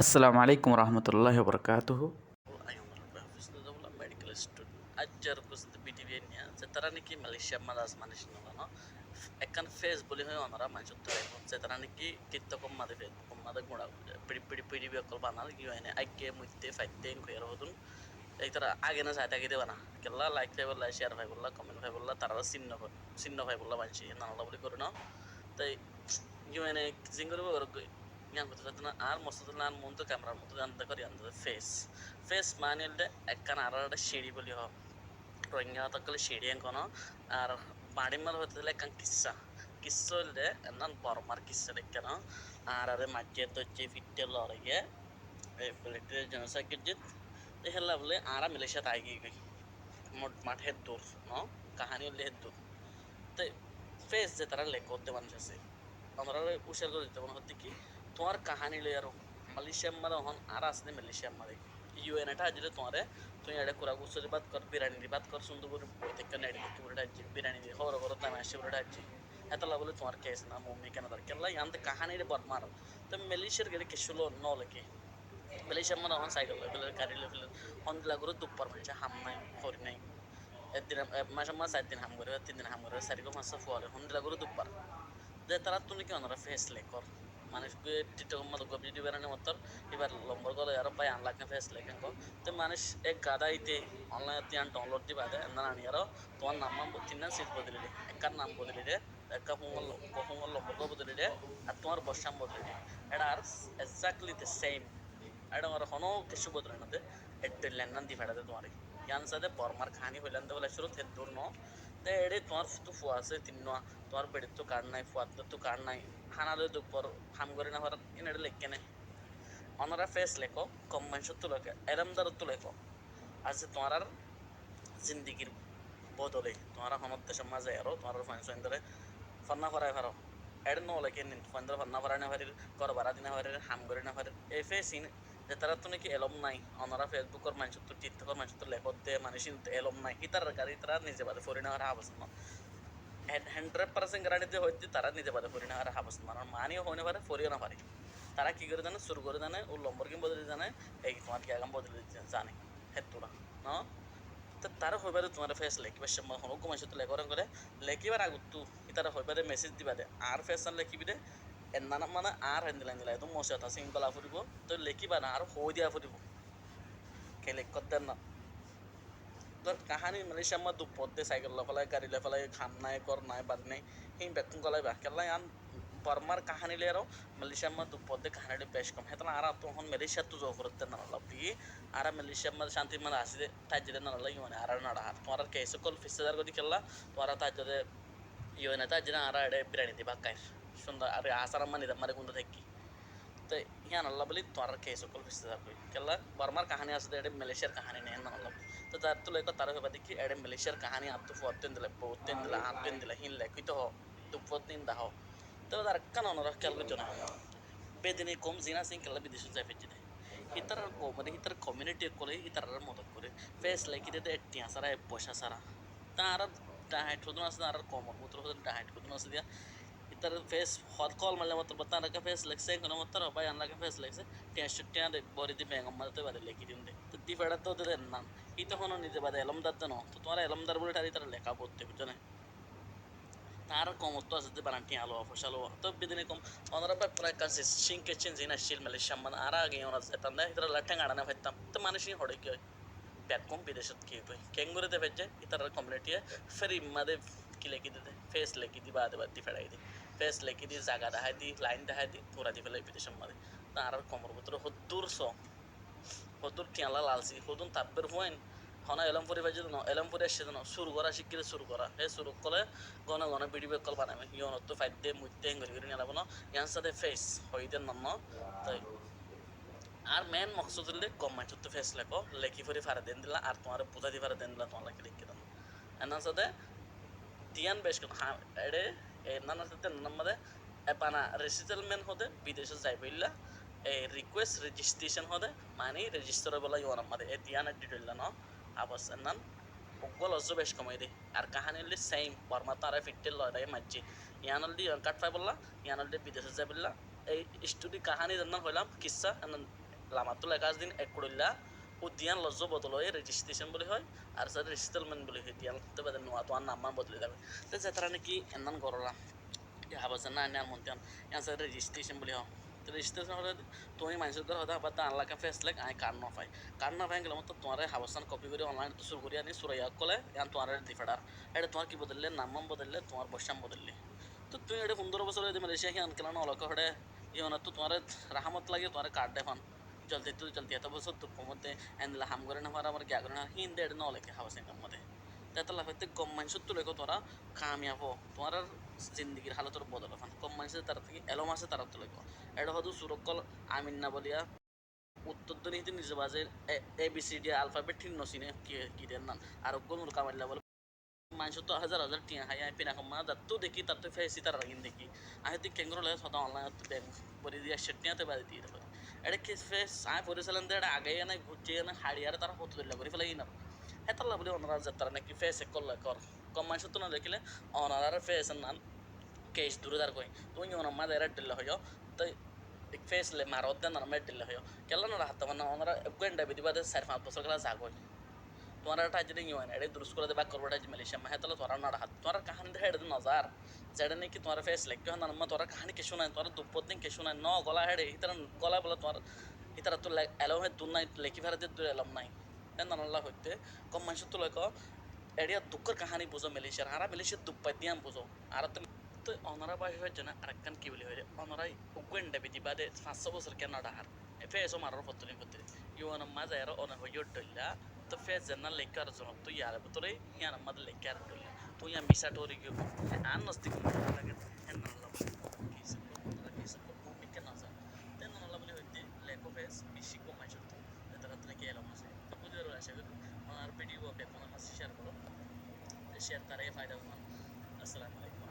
আসসালামু আলাইকুম রহমতুল্লাহ বরকাতুহ। medical student ajar kusta BTV nya setara niki Malaysia malas manis no ekan face boli hoy onara manchut to setara niki tiktok made Facebook made guna pidi bekol banal giwene akke mutte faitten ko yaro hodun eitara age na saita gide bana kella like fable share fable comment fable tara sinno fable banchi na boli korno tai giwene jingoro yang ko tadna ar mostadna an munto camera munto anda kari anda face manilde ekkan arada shedi boli ho rohingya takal shedi en kono ar badi mal hotele ekkan kissolde nan bormar kissa dekkano ar are majje to che fitte lorege e pelete janasa kejit te hella bole ara Malaysia taigi goi মাঠে দূর no কাহানি হলে দূর তো face যে তারা লেখ করতে মানুষ আছে আমরা উশের করে দিতে মনে হচ্ছে কি তোমার কাহানি লই আর মালয়েশিয়া মারে হন আর আসলে মালয়েশিয়া মারে ইউএন এটা আজলে তোমারে তুমি এটা কুরা গুসরি বাত কর বিরানি বাত কর সুন্দর করে বই থেকে নেড়ে দেখতে বলে ডাজি বিরানি দিয়ে হর হর তাই আসে বলে ডাজি এত বলে তোমার কেস না মম্মি কেন তার কেলা ইয়ান্তে কাহানি রে বদমার তো মালয়েশিয়ার গেলে কেসুলো ন লেকে মালয়েশিয়া মারে হন সাইকেল লই গাড়ি লই হন দিলা করে দুপার মানে হাম নাই হরি নাই একদিন মাসে মাস 4 দিন হাম করে 3 দিন হাম করে 4 5 ফুয়ালে হন দিলা করে দুপার যে তারা তুমি কি অনরা ফেস লেকর মানুষকে টিকটক মতো ভিডিও বানানোর মতো এবার লম্বর করে আর পাই আনলাক না ফেস লেখেন কো তো মানুষ এক গাদাইতে অনলাইন তিয়ান ডাউনলোড দি বাদে না আনি আর তোমার নাম তিন না সিট বদলে দে একবার নাম বদলে দে একটা হুঙ্গল লম্বর কো বদলে দে আর তোমার বসাম বদলে দে এটা আর এক্স্যাক্টলি দ্য সেম এটা আমার হনো কিছু বদলে না দে একটু লেনন দি ফেড়াতে তোমার ইয়ান সাথে বর্মার খানি হইলেন তো বলে শুরু থেকে দূর ন দে এডে তোমার তো ফুয়া আছে তিন তোমার বেড়ে তো কার নাই ফুয়াদ তো কার নাই হানালে দুপুর হাম করে না হওয়ার ইনারে লেখকে নেই অনারা ফেস লেখো কম মানুষের তো লেখো এরমদার তো লেখো আজ তোমার আর জিন্দিগির বদলে তোমার হনত দেশের মাঝে আরো তোমার ফাইন ধরে ফন্না ফরাই ফারো এড ন লেখে নিন ফাইন ফন্না ফরাই না ফারির কর বারা দিনা ফারির হাম করে না ফারির এই ফেস ইন যে তারা তো নাকি এলম নাই অনারা ফেসবুকের মানুষ তো টিকটকের মানুষ তো লেখত দে মানুষ এলম নাই ইতার গাড়ি তারা নিজে বাদে ফরি না হারা অবস্থা 100% গ্যারান্টি হইতে তারা নিতে পারে ফরিনা আর হাবস মানুষ মানিও হইতে পারে ফরিও না পারে তারা কি করে জানে শুরু করে জানে ও লম্বর কিম বদলে জানে এই তোমার কি আগাম বদলে জানে হেতুরা ন তো তারা হইবারে তোমার ফেস লেখিবার সময় হনুক মাসে তো লেখর করে লেখিবার আগুতু তারা হইবারে মেসেজ দিবা দে আর ফেস লেখিবি দে এন্না মানে আর হেন্দিলা একদম মশা এটা সিম্পল আফরিব তো লেখিবা না আর হই দিয়া ফুরিব কে লেখ দেন না তোর কাহানি মালয়েশিয়া মা দু পদ্দে সাইকেল লফালাই গাড়ি লফালাই খান নাই কর নাই বাদ নাই হিং বেকুং গলাই বা কেলাই আন বর্মার কাহানি লেরো মালয়েশিয়া মা দু পদ্দে কাহানি পেশ কম হেতনা আর তখন মালয়েশিয়া তো জো করতে না লাভি আর মালয়েশিয়া মা শান্তি মানে আসিদে তাজরে না লাগি মানে আর না আর তোমার কেস কল ফিসদার গদি কেলা তোমার তাজরে ইয়না তাজরে আর এডে বিরানি দিবা কাই সুন্দর আর আসার মানে মারে গুন্দ থাকি তো ইয়ান আল্লাহ বলি তোমার কেস কল ফিসদার কই কেলা বর্মার কাহানি আসিদে এডে মালয়েশিয়ার কাহানি নেন না আল্লাহ তো তার তো লেখো তার হইবা দেখি এডে মালয়েশিয়ার কাহানি আত্ম ফতেন দিলে বহুতেন দিলে আতেন দিলে হিন লেখি তো দুপতিন দাহ তো তার কান অনরা খেয়াল করছো না বেদিনী কম জিনা সিং কেলা বিদেশ যাই ফেজি দেয় হিতার মানে হিতার কমিউনিটি করে হিতার মদত করে ফেস লেখি দিতে টিয়া সারা পয়সা সারা তার ডাহাইট হদুন আছে আর কমর মুত্র হদুন ডাহাইট হদুন আছে দিয়া ইতার ফেস হট কল মারলে মাত্র বাতান রাখা ফেস লেখছে কোনো মাত্র ভাই আনলাকে ফেস লেখছে টিয়া দে বড়ি দি ব্যাঙ্গ মারতে বাদে লেখি দিন দে তো দি ফেড়া তো দেন না ই তখন নিজে বাদে এলমদার দেন তো তোমার এলমদার বলে তার লেখা পড়তে বুঝছো না তার কমত্ব আছে যে বানানটি আলো ফসালো তো বিদিনে কম ওনারা প্রায় কাছে সিংকে চেঞ্জ না শিল মেলে সামান আর আগে ওরা যেতাম না ইতারা লাঠ্যাং আড়ানা ফাইতাম তো মানুষই হড়ে কি হয় ব্যাকম বিদেশত কি হয় কেঙ্গুরিতে ফেজে ইতারা কমিউনিটি ফেরি মাদে কি লেখি দিতে ফেস লেখি দি বাদে বাদ দি ফেড়াই দি ফেস লেখি দি জায়গা দেখাই দি লাইন দেখাই দি পুরা দি ফেলাই বিদেশের মাদে তার কমর ভিতরে হদ্দুর টিয়ালা লালসি হদুন তাব্বের হুয়েন হনা এলমপুরি বাজে ন এলমপুরি আসছে ন শুরু করা শিগগিরি শুরু করা হে শুরু করে ঘন ঘন ভিডিও কল বানাবে ইয়নত ফাইদে মুইতে হেঙ্গরি করে নিলাব না ইয়ার সাথে ফেস হইদের নন তাই আর মেন মকসুদ হলে কম মানুষ তো ফেস লেখো লেখি ফরি ফারে দেন দিলা আর তোমার বুঝা দি ফারে দেন দিলা তোমার লেখি লিখে দেন এনার সাথে তিয়ান বেশ হ্যাঁ এডে নানার সাথে নাম্বারে এপানা রেসিটেলমেন্ট হতে বিদেশে যাই বললা এই রিকোয়েস্ট রেজিস্ট্রেশন হতে মানে রেজিস্টার বলা ইওন আমাদের এ তিয়ান ডিটেইল না আবাস নান বগল অজ বেশ কমাই দে আর কাহানিলি সেম বর্মা তারা ফিটেল লড়াই মাঝি ইয়ানলি কাট ফাই বললা ইয়ানলি বিদেশে যাই বললা এই স্টুডি কাহানি জানা হইলাম কিসসা লামাতুল একাশ দিন এক করলা উদ্যান লজ্জ বদল হয়ে রেজিস্ট্রেশন বলে হয় আর স্যার রেজিস্টারমেন্ট বলে হয় দিয়াল তবে নোয়া তোমার নাম্বার বদলে যাবে তো যে তারা নাকি এমন করলা হাবাসা না আনে আর মন্তে স্যার রেজিস্ট্রেশন বলে হয় তো রেজিস্ট্রেশন হলে তুমি মানুষের ঘর হতে আবার আনলাকে ফেস লাগ আই কার্ড না পাই গেলাম তো তোমার হাবাসান কপি করে অনলাইন তো শুরু করি আনি সুরাইয়া কলে এখন তোমার দিফাডার এটা তোমার কি বদললে নাম বদললে তোমার বসাম বদললে তো তুমি এটা 15 বছর হয়ে মালয়েশিয়া কি আনকেলানো অলকা হড়ে ইয়ে তো তোমার রাহামত লাগে তোমার কার্ড দেখান জলদি এত বছর তো মধ্যে এনলা হাম করে না হওয়ার আমার গ্যা করে না হিন্দে এটা নলেকে হাওয়াসিংয়ের মধ্যে তেতলা হইতে কম মানুষের তুলে তোরা কামিয়াব তোমার আর জিন্দগির হালতর বদল ফান কম মানুষের তারা থেকে এলো মাসে তারা তুলে এটা হয়তো সুরকল আমিন না বলিয়া উত্তর দিন হিতে নিজে বাজে ABCD আলফাবেট ঠিক নসিনে কি দেন না আর কোন কামাইলা বলে মানুষ তো হাজার হাজার টিয়া হাই আই পিনা কমা তো দেখি তার তো ফেসি তার রাগিন দেখি আই তুই কেঙ্গুর লাগে সদা অনলাইন তো ব্যাংক পরি দিয়া সেটিয়াতে বাদি দিয়ে দেবে এটা কি ফেস আই পরিচালন দিয়ে এটা আগে না ঘুরছে না হাড়িয়ারে তারা হতো দিল্লা করে ফেলাই না হেতাল্লা বলে অনারা যাত্রা নাকি ফেস করলে কর কম মানুষ তো না দেখিলে অনারার ফেস নান কেস দূরে দাঁড় কই তুই অনার মা দেরা দিল্লা হইও তাই ফেস লে মারত দেন না মেট দিল্লা হইও কেলা না হাত মানে অনারা গোয়েন্ডা বিধিবাদে 4-5 বছর খেলা জাগই তোমার একটা যদি ইয়ে হয় না এটা দুরুস করে দেবা করবো এটা মালয়েশিয়া মা হেতালে তোরা না হাত তোমার কাহানি দেখে এটা নজার যেটা নাকি তোমার ফেস লেখ না মা তোরা কাহানি কে শোনায় তোরা দুপর দিন কে শোনায় ন গলা হেডে ইতারা গলা বলে তোমার ইতারা তো এলো হয় দু নাই লেখি ফেরা দিয়ে দূর এলাম নাই এন আল্লাহ হইতে কম মানুষ তো লেখ এরিয়া দুঃখের কাহানি বুঝো মালয়েশিয়ার হারা মালয়েশিয়ার দুপাই দিয়ে বুঝো আর তো অনারা বাই হয়ে জানা আরেকখান কি বলি হয়ে অনারাই উগ্রেন্ডা বিধি বাদে 500 বছর কেন ডাহার ফেসও মারার ফতলি ফতলি ইউন মাজা এর অনা হইয় ডল্লা তো ফেস জানা লেকার জন তো ইয়ার ভিতরে ইয়ার মাদ লেকার ডল্লা তো ইয়া মিসা টোরি গিয়ে আন নস্তি লাগে হেন আল্লাহ কিস কিস মুমিন কেন আছে তেন আল্লাহ বলি হইতে লেকো ফেস বেশি কমাই চলতো তারা তো নাকি এলাম আছে তো বুঝার আশা করি আর ভিডিও বেকন মাস শেয়ার করো শেয়ার তারাই ফায়দা পান আসসালামু আলাইকুম